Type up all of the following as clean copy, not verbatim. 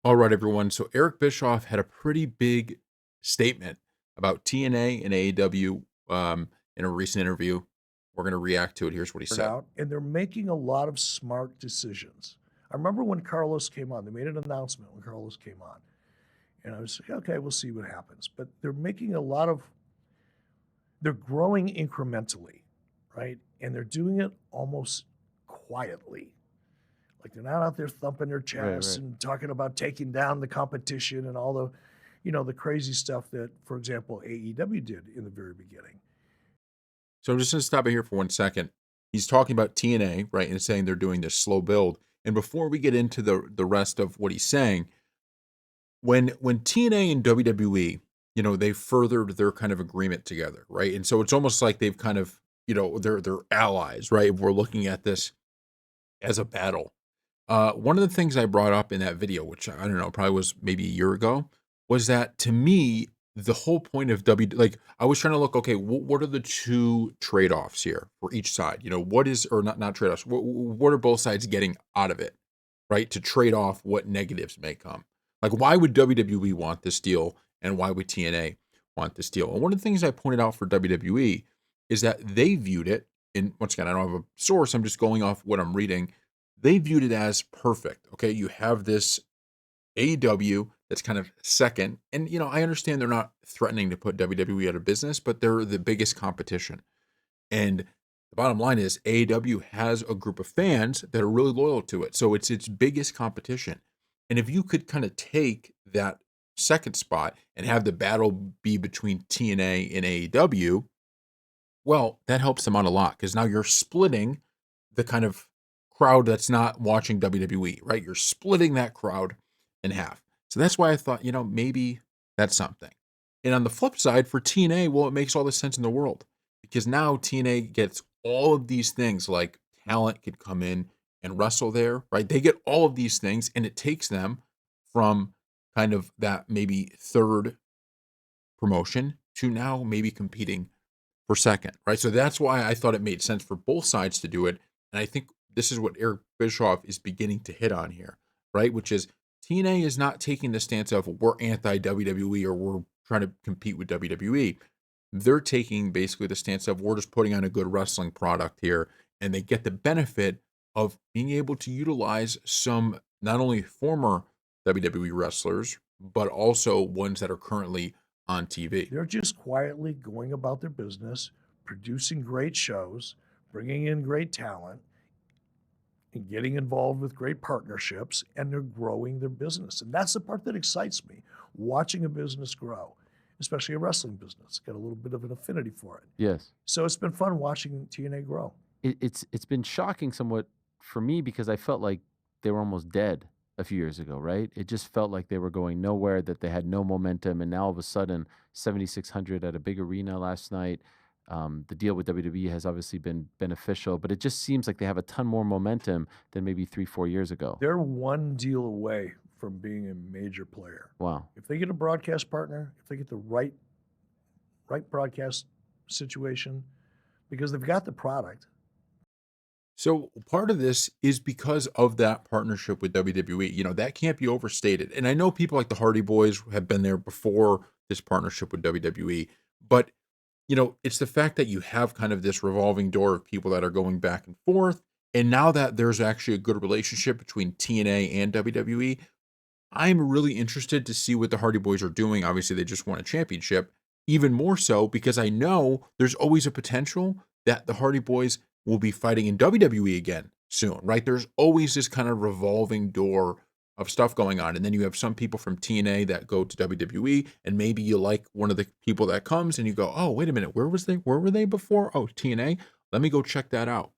All right, everyone. So Eric Bischoff had a pretty big statement about TNA and AEW in a recent interview. We're going to react to it. Here's what he said. Out, and they're making a lot of smart decisions. I remember when Carlos came on, they made an announcement when Carlos came on. And I was like, okay, we'll see what happens. But they're making they're growing incrementally, right? And they're doing it almost quietly. Like they're not out there thumping their chests and talking about taking down the competition and all the crazy stuff that, for example, AEW did in the very beginning. So I'm just going to stop it here for 1 second. He's talking about TNA, right, and saying they're doing this slow build. And before we get into the rest of what he's saying, when TNA and WWE, they furthered their kind of agreement together, right? And so it's almost like they've kind of, they're allies, right? If we're looking at this as a battle. One of the things I brought up in that video, which I don't know, probably was maybe a year ago, was that to me, the whole point of like I was trying to look, okay, what are the two trade-offs here for each side? What is, or not trade-offs, what are both sides getting out of it, right? To trade off what negatives may come. Like, why would WWE want this deal and why would TNA want this deal? And one of the things I pointed out for WWE is that they viewed it, and once again, I don't have a source, I'm just going off what I'm reading. They viewed it as perfect. Okay, you have this AEW that's kind of second, and I understand they're not threatening to put WWE out of business, but they're the biggest competition. And the bottom line is AEW has a group of fans that are really loyal to it, so it's its biggest competition. And if you could kind of take that second spot and have the battle be between TNA and AEW, well, that helps them out a lot because now you're splitting the kind of crowd that's not watching WWE, right? You're splitting that crowd in half. So that's why I thought, maybe that's something. And on the flip side, for TNA, well, it makes all the sense in the world because now TNA gets all of these things like talent could come in and wrestle there, right? They get all of these things and it takes them from kind of that maybe third promotion to now maybe competing for second, right? So that's why I thought it made sense for both sides to do it. And I think this is what Eric Bischoff is beginning to hit on here, right? Which is TNA is not taking the stance of we're anti WWE or we're trying to compete with WWE. They're taking basically the stance of we're just putting on a good wrestling product here. And they get the benefit of being able to utilize some not only former WWE wrestlers, but also ones that are currently on TV. They're just quietly going about their business, producing great shows, bringing in great talent, and getting involved with great partnerships, and they're growing their business. And that's the part that excites me, watching a business grow, especially a wrestling business. Got a little bit of an affinity for it. Yes. So it's been fun watching TNA grow. It's been shocking somewhat for me because I felt like they were almost dead a few years ago, right? It just felt like they were going nowhere, that they had no momentum, and now all of a sudden, 7,600 at a big arena last night. The deal with WWE has obviously been beneficial, but it just seems like they have a ton more momentum than maybe 3-4 years ago. They're one deal away from being a major player. Wow. If they get a broadcast partner, if they get the right broadcast situation, because they've got the product. So part of this is because of that partnership with WWE. That can't be overstated. And I know people like the Hardy Boys have been there before this partnership with WWE, but it's the fact that you have kind of this revolving door of people that are going back and forth. And now that there's actually a good relationship between TNA and WWE, I'm really interested to see what the Hardy Boys are doing. Obviously, they just won a championship. Even more so because I know there's always a potential that the Hardy Boys will be fighting in WWE again soon, right? There's always this kind of revolving door of stuff going on. And then you have some people from TNA that go to WWE, and maybe you like one of the people that comes and you go, oh, wait a minute, where were they before? Oh, TNA. Let me go check that out.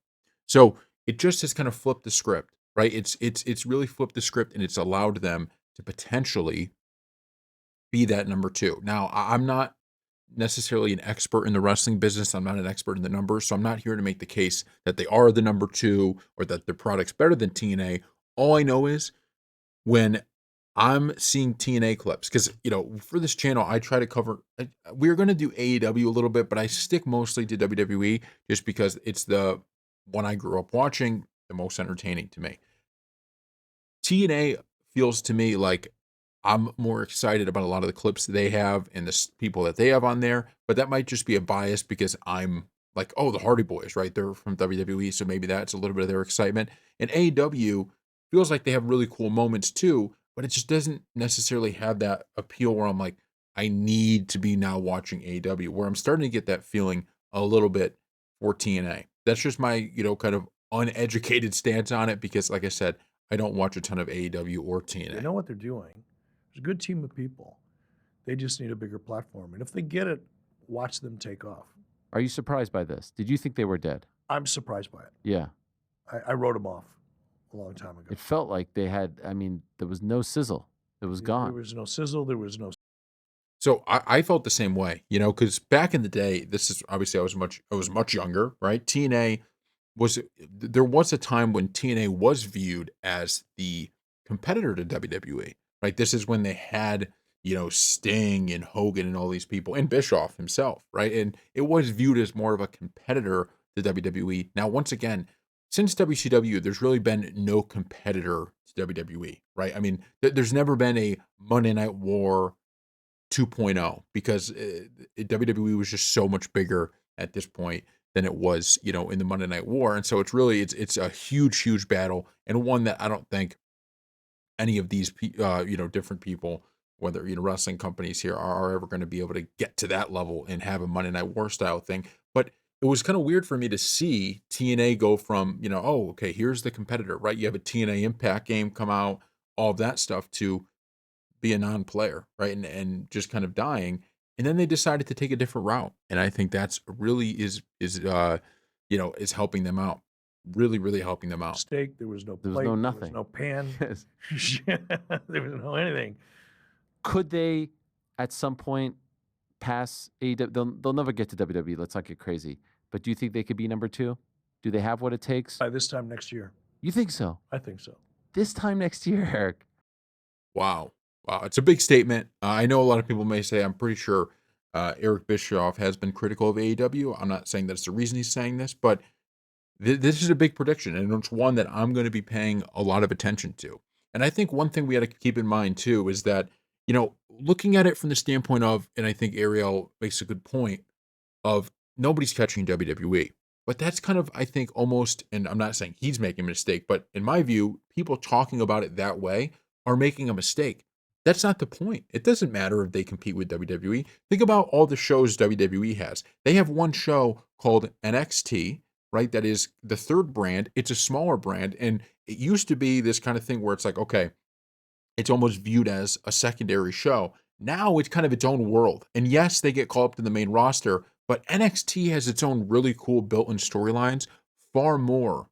So it just has kind of flipped the script, right? It's really flipped the script and it's allowed them to potentially be that number two. Now, I'm not necessarily an expert in the wrestling business. I'm not an expert in the numbers, so I'm not here to make the case that they are the number two or that their product's better than TNA. All I know is when I'm seeing TNA clips, because for this channel, I try to cover. We're going to do AEW a little bit, but I stick mostly to WWE just because it's the one I grew up watching, the most entertaining to me. TNA feels to me like I'm more excited about a lot of the clips that they have and the people that they have on there, but that might just be a bias because I'm like, oh, the Hardy Boys, right? They're from WWE, so maybe that's a little bit of their excitement. And AEW feels like they have really cool moments too, but it just doesn't necessarily have that appeal where I'm like, I need to be now watching AEW, where I'm starting to get that feeling a little bit for TNA. That's just my, kind of uneducated stance on it because, like I said, I don't watch a ton of AEW or They TNA. know what they're doing. There's a good team of people. They just need a bigger platform. And if they get it, watch them take off. Are you surprised by this? Did you think they were dead? I'm surprised by it. Yeah. I wrote them off a long time ago. It felt like they had, I mean, there was no sizzle. It was There gone. was no sizzle. There was no. So I felt the same way, because back in the day, this is obviously I was much younger, right? TNA there was a time when TNA was viewed as the competitor to WWE, right? This is when they had, Sting and Hogan and all these people and Bischoff himself, right? And it was viewed as more of a competitor to WWE. Now, once again, since WCW, there's really been no competitor to WWE, right? I mean, there's never been a Monday Night War 2.0 because WWE was just so much bigger at this point than it was, in the Monday Night War. And so it's a huge battle and one that I don't think any of these different people, whether wrestling companies here are ever going to be able to get to that level and have a Monday Night War style thing. But it was kind of weird for me to see TNA go from, oh, okay, here's the competitor, right? You have a TNA Impact game come out, all of that stuff to be a non-player, right? And just kind of dying. And then they decided to take a different route. And I think that's really is helping them out. Really helping them out. Steak. There was no There was plate. no There nothing. was no pan. Yes. There was no anything. Could they, at some point, pass AEW? They'll never get to WWE. Let's not get crazy. But do you think they could be number 2? Do they have what it takes? By this time next year. You think so? I think so. This time next year, Eric. Wow. It's a big statement. I know a lot of people may say, I'm pretty sure Eric Bischoff has been critical of AEW. I'm not saying that's the reason he's saying this, but this is a big prediction, and it's one that I'm going to be paying a lot of attention to. And I think one thing we got to keep in mind, too, is that, looking at it from the standpoint of, and I think Ariel makes a good point, of nobody's catching WWE. But that's kind of, I think, almost, and I'm not saying he's making a mistake, but in my view, people talking about it that way are making a mistake. That's not the point. It doesn't matter if they compete with WWE. Think about all the shows WWE has. They have one show called NXT, right? That is the third brand. It's a smaller brand. And it used to be this kind of thing where it's like, okay, it's almost viewed as a secondary show. Now it's kind of its own world. And yes, they get called up to the main roster, but NXT has its own really cool built-in storylines, far more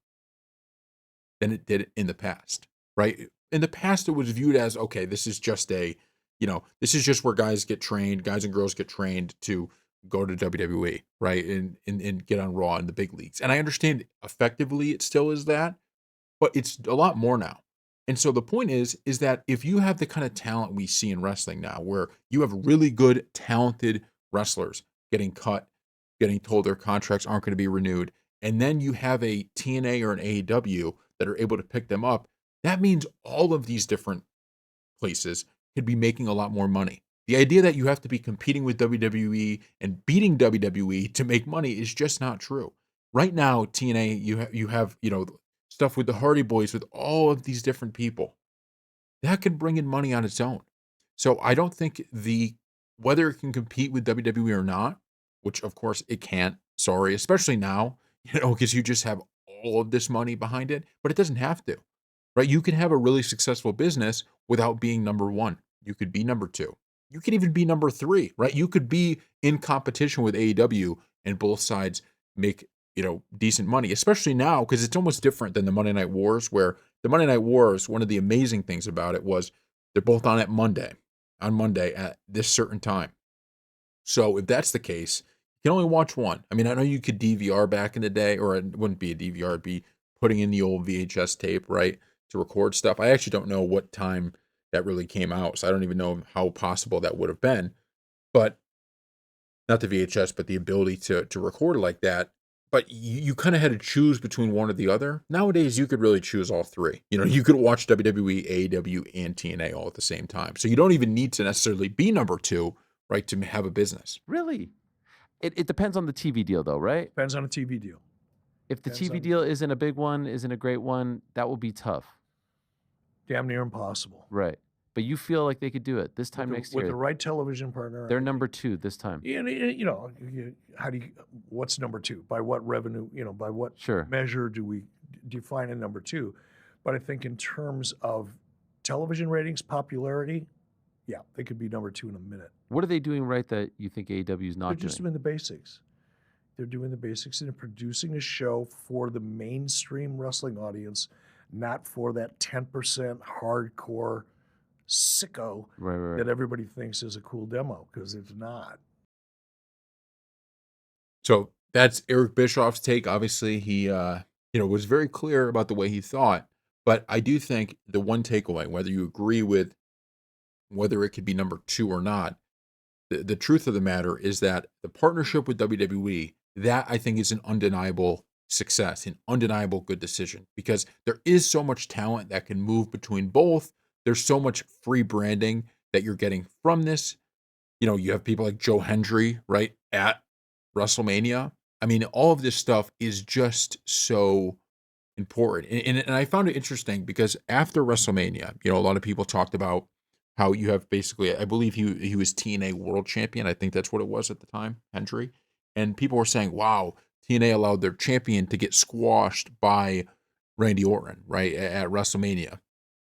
than it did in the past, right? In the past, it was viewed as, okay, this is just this is just where guys and girls get trained to go to WWE, right? And get on Raw in the big leagues. And I understand effectively it still is that, but it's a lot more now. And so the point is that if you have the kind of talent we see in wrestling now, where you have really good, talented wrestlers getting cut, getting told their contracts aren't going to be renewed, and then you have a TNA or an AEW that are able to pick them up, that means all of these different places could be making a lot more money. The idea that you have to be competing with WWE and beating WWE to make money is just not true. Right now, TNA, you have stuff with the Hardy Boys, with all of these different people. That could bring in money on its own. So I don't think whether it can compete with WWE or not, which of course it can't, sorry, especially now, because you just have all of this money behind it, but it doesn't have to, right? You can have a really successful business without being number 1. You could be number 2. You could even be number 3, right? You could be in competition with AEW and both sides make, decent money, especially now, because it's almost different than the Monday Night Wars, where the Monday Night Wars, one of the amazing things about it was they're both on Monday at this certain time. So if that's the case, you can only watch one. I mean, I know you could DVR back in the day, or it wouldn't be a DVR, it'd be putting in the old VHS tape, right, to record stuff. I actually don't know what time that really came out, so I don't even know how possible that would have been. But not the VHS, but the ability to record like that. but you kind of had to choose between one or the other. Nowadays, you could really choose all three. You could watch WWE, AEW, and TNA all at the same time. So you don't even need to necessarily be number two, right, to have a business. Really? It depends on the TV deal, though, right? Depends on a TV deal. If the Depends TV on- deal isn't a big one, isn't a great one, that will be tough. Damn near impossible. Right. But you feel like they could do it this time next With year. the right television partner. They're number two this time. How do you? What's number two? By what revenue? By what Sure. measure do we define a number two? But I think in terms of television ratings, popularity, yeah, they could be number two in a minute. What are they doing right that you think AEW is not They're doing? just doing the basics. They're doing the basics and they're producing a show for the mainstream wrestling audience, not for that 10% hardcore sicko Right. that everybody thinks is a cool demo, because it's not. So that's Eric Bischoff's take. Obviously, he was very clear about the way he thought. But I do think the one takeaway, whether you agree with whether it could be number two or not, the truth of the matter is that the partnership with WWE, that I think is an undeniable success, an undeniable good decision, because there is so much talent that can move between both. There's so much free branding that you're getting from this. You have people like Joe Hendry, right, at WrestleMania. I mean, all of this stuff is just so important. And I found it interesting because after WrestleMania, a lot of people talked about how you have basically, I believe he was TNA world champion. I think that's what it was at the time, Hendry. And people were saying, wow, TNA allowed their champion to get squashed by Randy Orton, right, at WrestleMania.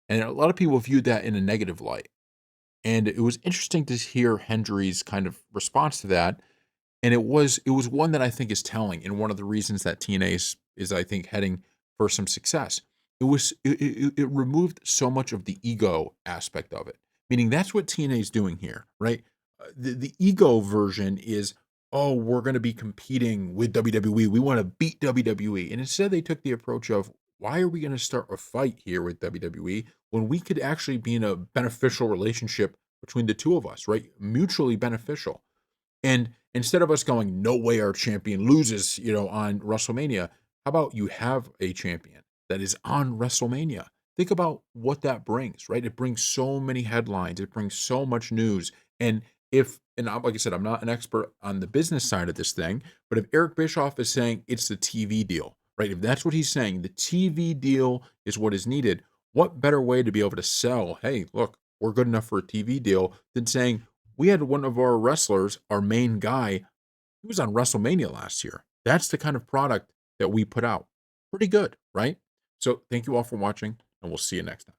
And a lot of people viewed that in a negative light. And it was interesting to hear Hendry's kind of response to that. And it was one that I think is telling, and one of the reasons that TNA is I think heading for some success. It removed so much of the ego aspect of it, meaning that's what TNA is doing here, right? The ego version is, oh, we're going to be competing with WWE. We want to beat WWE, and instead they took the approach of, why are we going to start a fight here with WWE when we could actually be in a beneficial relationship between the two of us, right? Mutually beneficial. And instead of us going, no way our champion loses, on WrestleMania, how about you have a champion that is on WrestleMania? Think about what that brings, right? It brings so many headlines. It brings so much news. And like I said, I'm not an expert on the business side of this thing, but if Eric Bischoff is saying it's the TV deal, right? If that's what he's saying, the TV deal is what is needed. What better way to be able to sell, hey, look, we're good enough for a TV deal, than saying, we had one of our wrestlers, our main guy, he was on WrestleMania last year. That's the kind of product that we put out. Pretty good, right? So thank you all for watching, and we'll see you next time.